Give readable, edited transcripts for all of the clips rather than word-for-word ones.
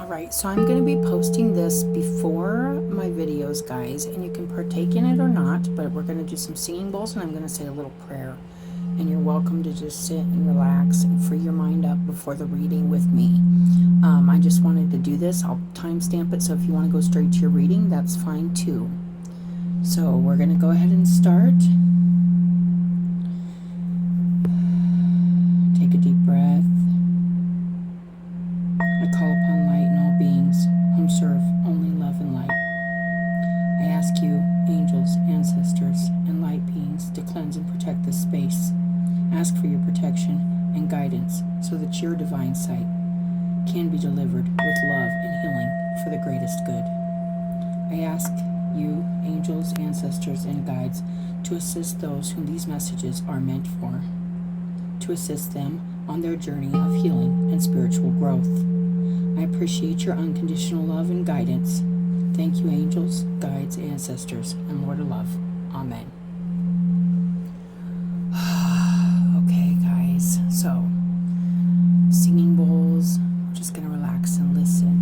Alright, so I'm going to be posting this before my videos, guys, and you can partake in it or not, but we're going to do some singing bowls and I'm going to say a little prayer. And you're welcome to just sit and relax and free your mind up before the reading with me. I just wanted to do this. I'll timestamp it, so if you want to go straight to your reading, that's fine too. So we're going to go ahead and start. Take a deep breath. I call upon light and all beings whom serve only love and light. I ask you, angels, ancestors, and light beings, to cleanse and protect this space. Ask for your protection and guidance so that your divine sight can be delivered with love and healing for the greatest good. I ask you, angels, ancestors, and guides, to assist those whom these messages are meant for, to assist them on their journey of healing and spiritual growth. I appreciate your unconditional love and guidance. Thank you, angels, guides, ancestors, and Lord of Love. Amen. Okay, guys, so singing bowls. I'm just going to relax and listen.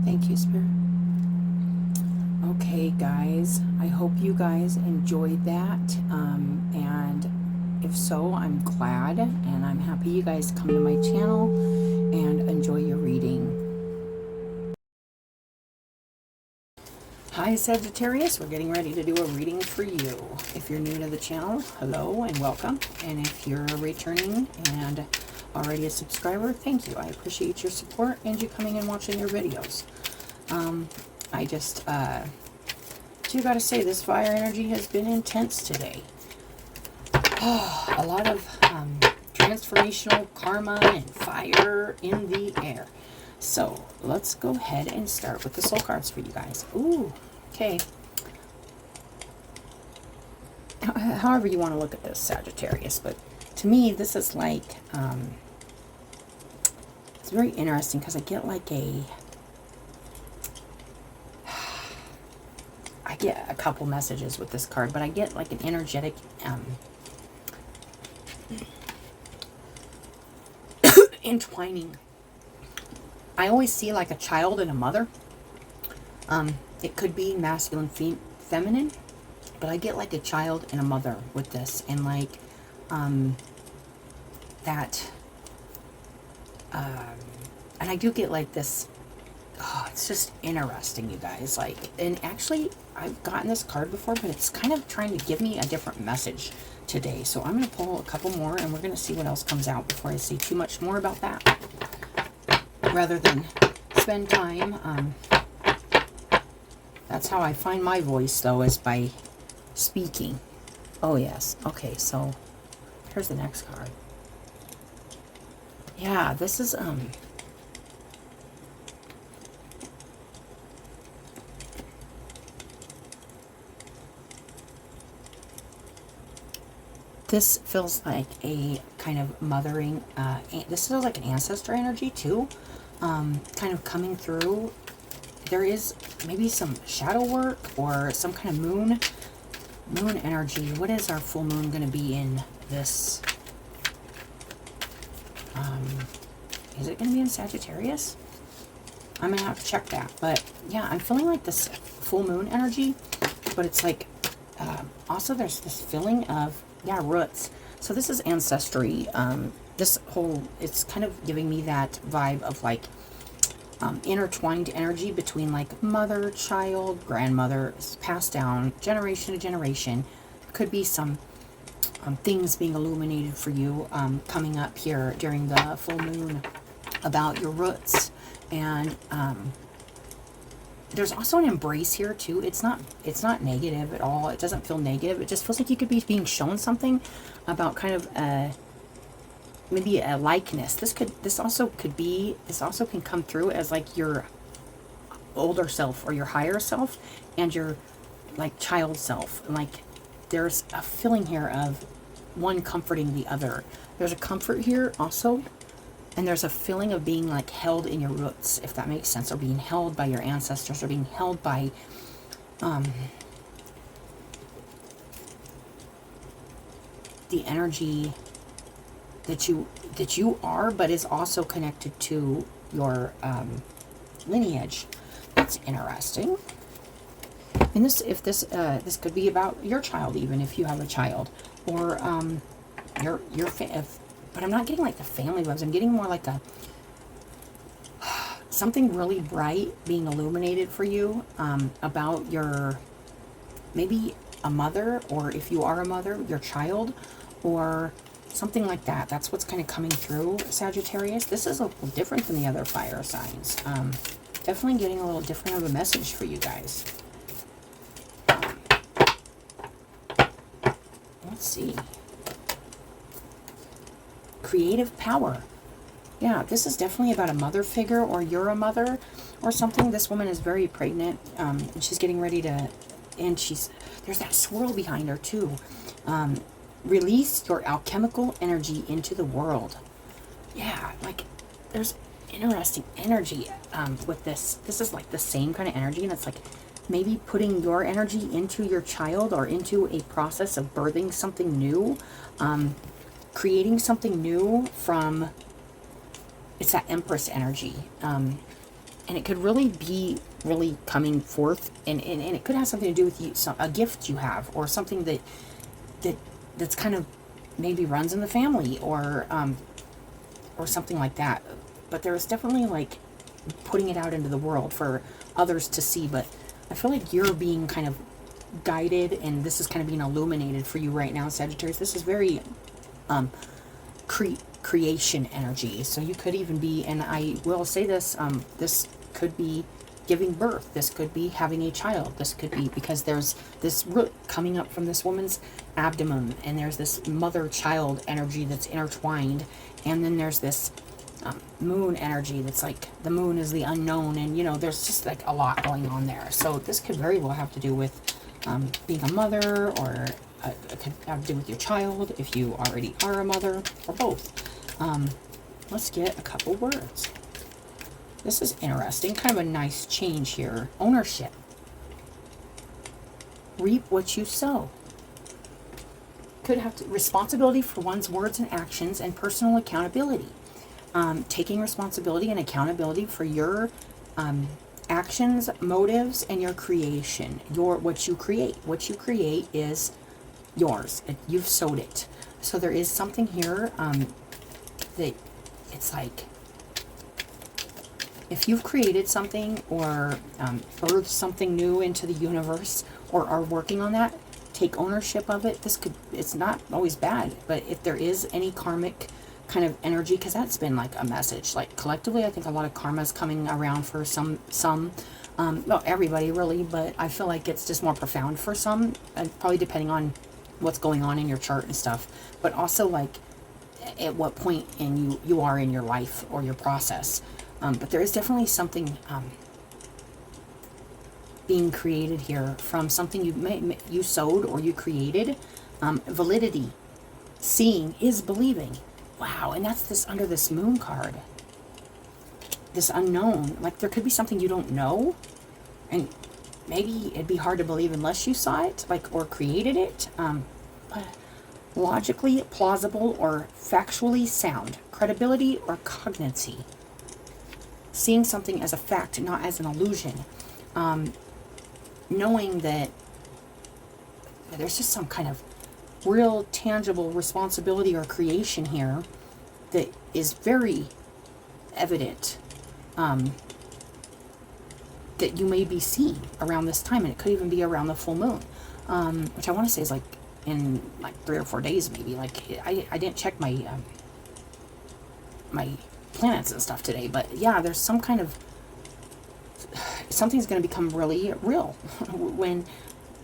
Thank you, Spirit. Okay, guys, I hope you guys enjoyed that, and if so, I'm glad, and I'm happy you guys come to my channel and enjoy your reading. Hi, Sagittarius. We're getting ready to do a reading for you. If you're new to the channel, hello and welcome, and if you're returning and already a subscriber, thank you. I appreciate your support and you coming and watching your videos. I just you gotta say, this fire energy has been intense today. A lot of transformational karma and fire in the air. So let's go ahead and start with the soul cards for you guys. Ooh, okay. However you want to look at this, Sagittarius, but to me this is like it's very interesting because I get like I get a couple messages with this card, but I get like an energetic entwining. I always see like a child and a mother. It could be masculine, feminine, but I get like a child and a mother with this, and like that and I do get like this. Oh, it's just interesting, you guys. Like, and actually I've gotten this card before, but it's kind of trying to give me a different message today. So I'm going to pull a couple more and we're going to see what else comes out before I say too much more about that, rather than spend time. That's how I find my voice, though, is by speaking. Oh yes. Okay, so here's the next card. Yeah, this is this feels like a kind of mothering, this feels like an ancestor energy too, kind of coming through. There is maybe some shadow work or some kind of moon energy. What is our full moon going to be in this Is it going to be in Sagittarius? I'm going to have to check that. But yeah, I'm feeling like this full moon energy. But it's like, also there's this feeling of, yeah, roots. So this is ancestry. This whole, it's kind of giving me that vibe of like intertwined energy between like mother, child, grandmother, passed down generation to generation. Could be some things being illuminated for you coming up here during the full moon about your roots. And there's also an embrace here too. It's not negative at all. It doesn't feel negative. It just feels like you could be being shown something about kind of maybe a likeness. This also can come through as like your older self or your higher self and your like child self. Like there's a feeling here of one comforting the other. There's a comfort here also, and there's a feeling of being like held in your roots, if that makes sense, or being held by your ancestors, or being held by the energy that you are, but is also connected to your lineage. That's interesting. And this could be about your child, even if you have a child, or but I'm not getting like the family vibes. I'm getting more like something really bright being illuminated for you about your, maybe a mother, or if you are a mother, your child, or something like that. That's what's kind of coming through, Sagittarius. This is a little different than the other fire signs. Definitely getting a little different of a message for you guys. Let's see. Creative power. Yeah, this is definitely about a mother figure, or you're a mother or something. This woman is very pregnant, and she's getting ready to, and there's that swirl behind her too. Release your alchemical energy into the world. Yeah, like there's interesting energy with this. This is like the same kind of energy, and it's like maybe putting your energy into your child, or into a process of birthing something new, creating something new from, it's that Empress energy. And it could really be coming forth, and it could have something to do with you, a gift you have, or something that's kind of maybe runs in the family, or something like that. But there's definitely like putting it out into the world for others to see. But I feel like you're being kind of guided, and this is kind of being illuminated for you right now, Sagittarius. This is very creation energy. So you could even be, and I will say this, this could be giving birth. This could be having a child. This could be, because there's this root coming up from this woman's abdomen, and there's this mother-child energy that's intertwined, and then there's this moon energy that's like, the moon is the unknown, and you know, there's just like a lot going on there. So this could very well have to do with being a mother, or it could have to do with your child if you already are a mother, or both. Let's get a couple words. This is interesting. Kind of a nice change here. Ownership. Reap what you sow. Could have responsibility for one's words and actions, and personal accountability. Taking responsibility and accountability for your actions, motives, and your creation. What you create. What you create is yours. You've sowed it. So there is something here that it's like, if you've created something, or birthed something new into the universe, or are working on that, take ownership of it. It's not always bad, but if there is any karmic kind of energy, because that's been like a message, like collectively, I think a lot of karma is coming around for some, not everybody really, but I feel like it's just more profound for some, and probably depending on what's going on in your chart and stuff, but also like at what point you are in your life or your process. But there is definitely something being created here from something you sowed or you created. Validity. Seeing is believing. Wow, and that's this under this moon card. This unknown. Like there could be something you don't know, and maybe it'd be hard to believe unless you saw it, like, or created it. But logically plausible or factually sound, credibility or cognizancy. Seeing something as a fact, not as an illusion. Knowing that there's just some kind of real tangible responsibility or creation here that is very evident, that you may be seeing around this time, and it could even be around the full moon, which I want to say is like in like 3 or 4 days maybe. Like I didn't check my my planets and stuff today, but yeah, there's some kind of something's going to become really real when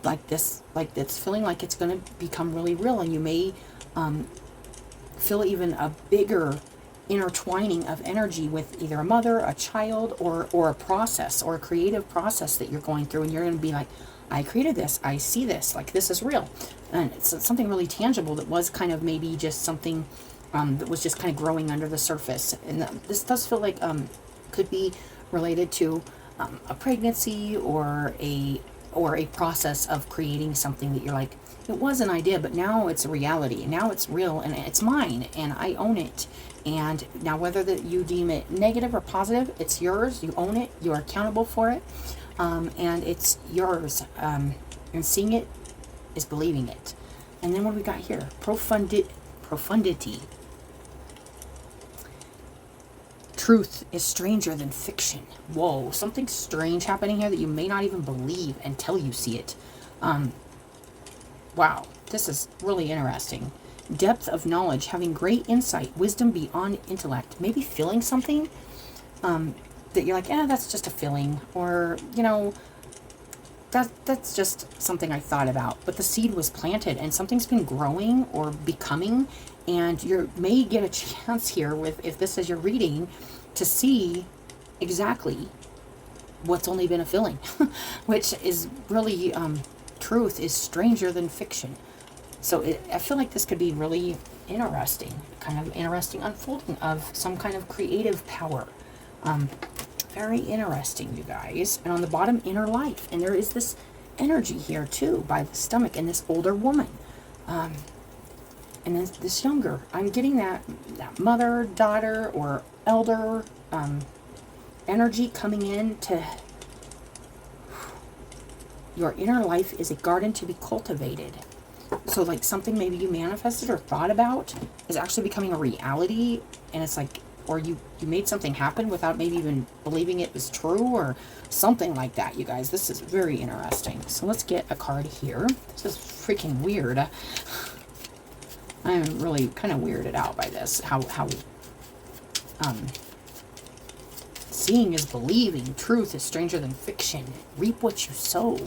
like this, like it's feeling like it's going to become really real, and you may feel even a bigger intertwining of energy with either a mother, a child, or a process, or a creative process that you're going through, and you're going to be like, I created this, I see this, like this is real, and it's something really tangible that was kind of maybe just something that was just kind of growing under the surface. And this does feel like could be related to a pregnancy or a process of creating something that you're like, it was an idea, but now it's a reality, and now it's real, and it's mine, and I own it. And now whether that you deem it negative or positive, it's yours, you own it, you're accountable for it, and it's yours. And seeing it is believing it. And then what we got here? Profundity. Truth is stranger than fiction. Whoa, something strange happening here that you may not even believe until you see it. Wow, this is really interesting. Depth of knowledge, having great insight, wisdom beyond intellect. Maybe feeling something that you're like, that's just a feeling, or that's just something I thought about. But the seed was planted, and something's been growing or becoming, and you may get a chance here with, if this is your reading, to see exactly what's only been a feeling, which is really truth is stranger than fiction. So I feel like this could be really interesting, kind of interesting unfolding of some kind of creative power. Very interesting, you guys. And on the bottom, inner life. And there is this energy here, too, by the stomach, and this older woman. And then this younger. I'm getting that mother, daughter, or elder energy coming in to... Your inner life is a garden to be cultivated. So like something maybe you manifested or thought about is actually becoming a reality, and it's like, or you made something happen without maybe even believing it was true, or something like that, you guys. This is very interesting. So let's get a card here. This is freaking weird. I am really kind of weirded out by this. How seeing is believing. Truth is stranger than fiction. Reap what you sow.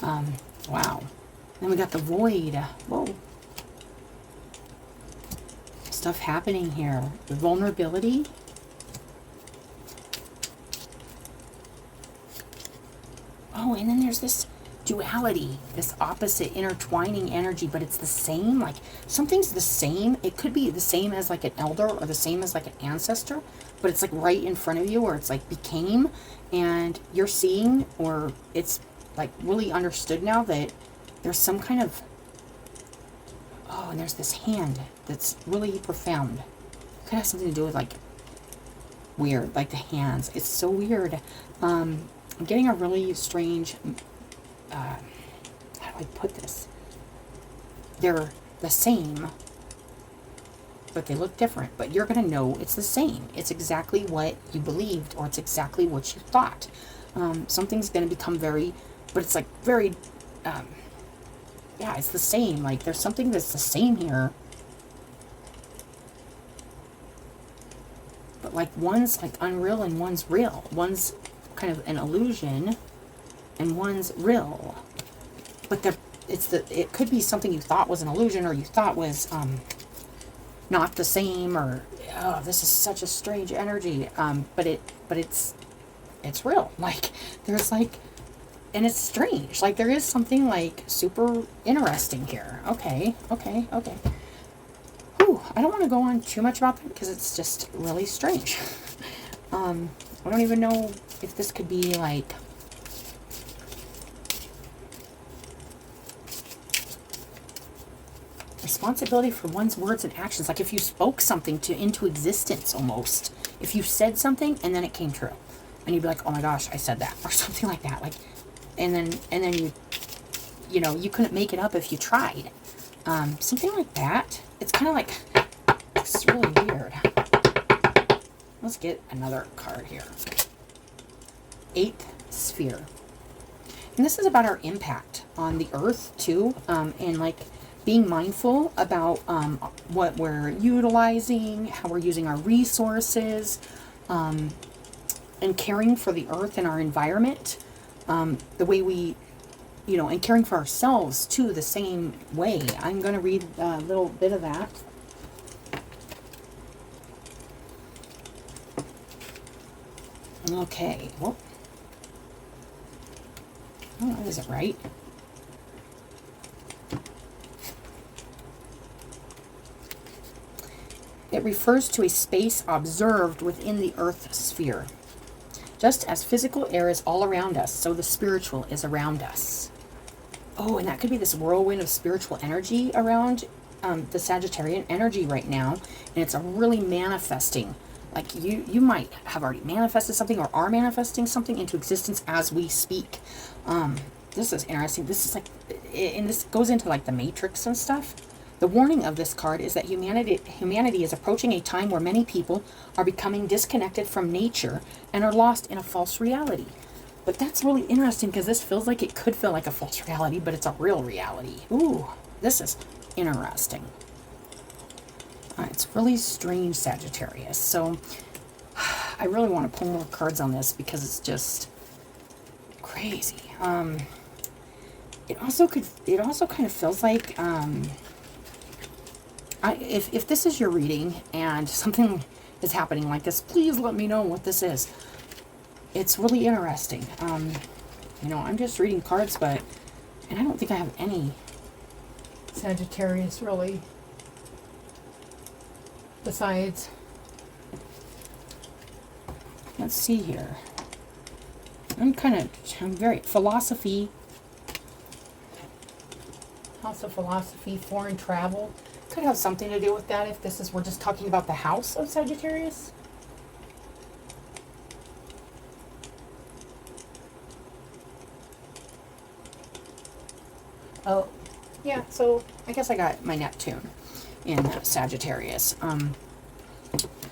Wow. Then we got the void. Whoa. Stuff happening here. The vulnerability. Oh, and then there's this duality, this opposite intertwining energy, but it's the same. Like something's the same. It could be the same as like an elder, or the same as like an ancestor, but it's like right in front of you, or it's like became, and you're seeing, or it's like really understood now that there's some kind of, oh, and there's this hand that's really profound. Could have something to do with like weird, like the hands. It's so weird. I'm getting a really strange, how do I put this? They're the same, but they look different. But you're going to know it's the same. It's exactly what you believed, or it's exactly what you thought. Something's going to become very, but it's like very, yeah, it's the same. Like there's something that's the same here. But like one's like unreal and one's real. One's kind of an illusion and one's real. But it could be something you thought was an illusion, or you thought was not the same, or oh, this is such a strange energy. But it's real. Like there's like, and it's strange. Like there is something like super interesting here. Okay. Whew, I don't want to go on too much about that because it's just really strange. I don't even know if this could be like, responsibility for one's words and actions. Like if you spoke something into existence almost. If you said something and then it came true. And you'd be like, oh my gosh, I said that. Or something like that. Like, and then you know, you couldn't make it up if you tried. Something like that. It's kind of like, it's really weird. Let's get another card here. 8th sphere. And this is about our impact on the earth too. And like being mindful about what we're utilizing, how we're using our resources, and caring for the earth and our environment. The way we, you know, and caring for ourselves too, the same way. I'm going to read a little bit of that. Okay, well, oh, that isn't right. It refers to a space observed within the earth sphere. Just as physical air is all around us, so the spiritual is around us. Oh, and that could be this whirlwind of spiritual energy around the Sagittarian energy right now. And it's a really manifesting. Like you might have already manifested something or are manifesting something into existence as we speak. This is interesting. This is like, and this goes into like the Matrix and stuff. The warning of this card is that humanity is approaching a time where many people are becoming disconnected from nature and are lost in a false reality. But that's really interesting because this feels like it could feel like a false reality, but it's a real reality. Ooh, this is interesting. It's really strange, Sagittarius. So I really want to pull more cards on this because it's just crazy. It also kind of feels like if this is your reading and something is happening like this, please let me know what this is. It's really interesting. You know, I'm just reading cards, and I don't think I have any Sagittarius really. Besides, let's see here. I'm very philosophy. House of Philosophy, foreign travel. Could have something to do with that if we're just talking about the house of Sagittarius. Oh, yeah, so I guess I got my Neptune in Sagittarius.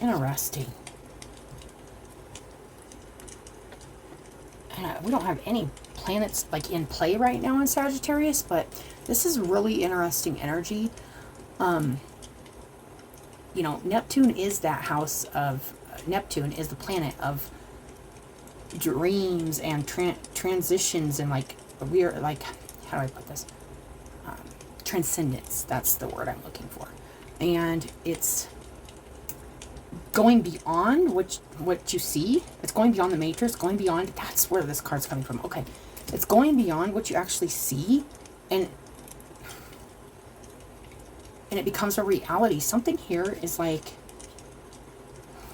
Interesting. We don't have any planets like in play right now in Sagittarius, but this is really interesting energy. You know, Neptune is that house of, Neptune is the planet of dreams and transitions and like weird, like, how do I put this? Transcendence. That's the word I'm looking for. And it's going beyond what you see. It's going beyond the matrix, going beyond, that's where this card's coming from. Okay. It's going beyond what you actually see, and it becomes a reality. Something here is like,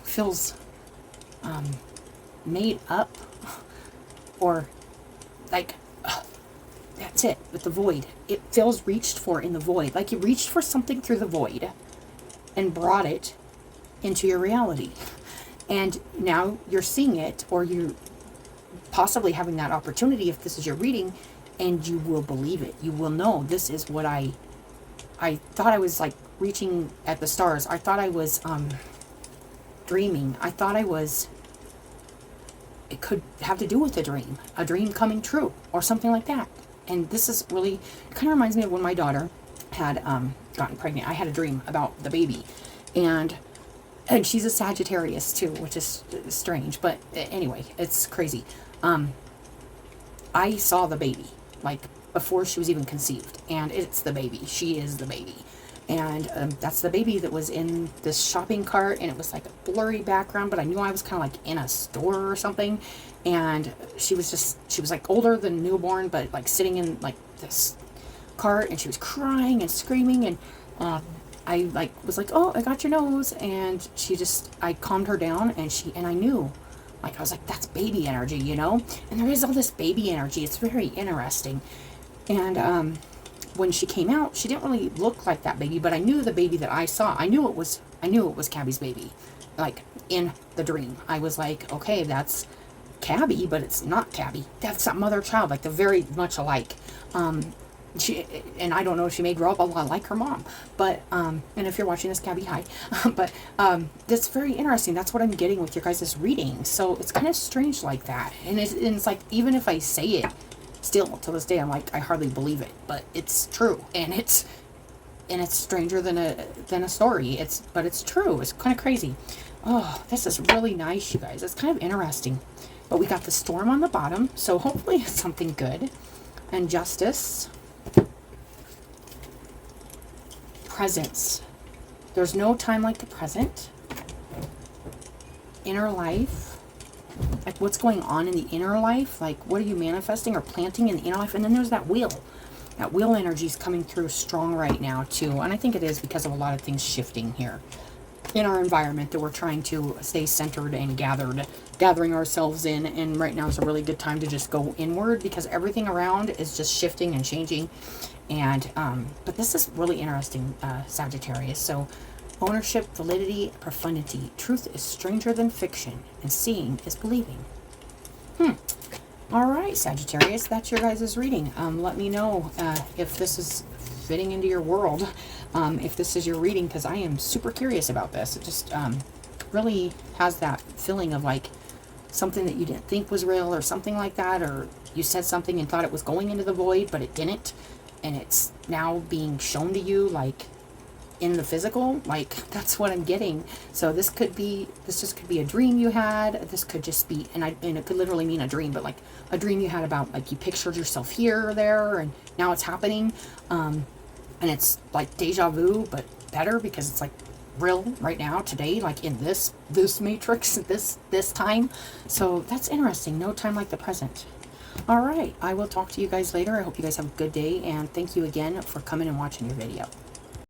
feels made up, or like, that's it, with the void. It feels reached for in the void. Like you reached for something through the void and brought it into your reality. And now you're seeing it, or you're possibly having that opportunity if this is your reading, and you will believe it. You will know, this is what I thought I was like reaching at the stars. I thought I was dreaming. I thought it could have to do with a dream coming true or something like that. And this is really, it kind of reminds me of when my daughter had gotten pregnant. I had a dream about the baby, and she's a Sagittarius too, which is strange, but anyway, it's crazy. I saw the baby like before she was even conceived, and it's the baby. She is the baby. And that's the baby that was in this shopping cart, and it was like a blurry background, but I knew I was kind of like in a store or something. And she was like older than newborn, but like sitting in like this cart, and she was crying and screaming, and I like was like, oh, I got your nose. And I calmed her down, and I knew, like, I was like, that's baby energy, you know? And there is all this baby energy. It's very interesting. And when she came out, she didn't really look like that baby, but I knew the baby that I saw. I knew it was Cabby's baby. Like, in the dream, I was like, okay, that's Cabby, but it's not Cabby. That's that mother-child, like, they're very much alike. She, and I don't know if she may grow up a lot like her mom, but, and if you're watching this, Cabby, hi. But, that's very interesting. That's what I'm getting with your guys' reading. So it's kind of strange like that. And it's like, even if I say it, still, to this day, I'm like, I hardly believe it, but it's true. And it's stranger than a story. But it's true. It's kind of crazy. Oh, this is really nice, you guys. It's kind of interesting. But we got the Storm on the bottom, so hopefully it's something good. And Justice. Presence. There's no time like the present. Inner life. Like, what's going on in the inner life? Like, what are you manifesting or planting in the inner life? And then there's that wheel. That wheel energy is coming through strong right now, too. And I think it is because of a lot of things shifting here in our environment that we're trying to stay centered and gathering ourselves in. And right now is a really good time to just go inward, because everything around is just shifting and changing. And but this is really interesting, Sagittarius. So ownership, validity, profundity. Truth is stranger than fiction, and seeing is believing. All right, Sagittarius, that's your guys' reading. Let me know if this is fitting into your world, if this is your reading, because I am super curious about this. It just really has that feeling of like something that you didn't think was real or something like that, or you said something and thought it was going into the void, but it didn't, and it's now being shown to you, like, in the physical. Like, that's what I'm getting. So this just could be a dream you had. This could just be, and it could literally mean a dream, but like a dream you had about, like, you pictured yourself here or there, and now it's happening. And it's like deja vu, but better, because it's like real right now, today, like in this matrix, this time. So that's interesting. No time like the present. All right, I will talk to you guys later. I hope you guys have a good day, and thank you again for coming and watching your video.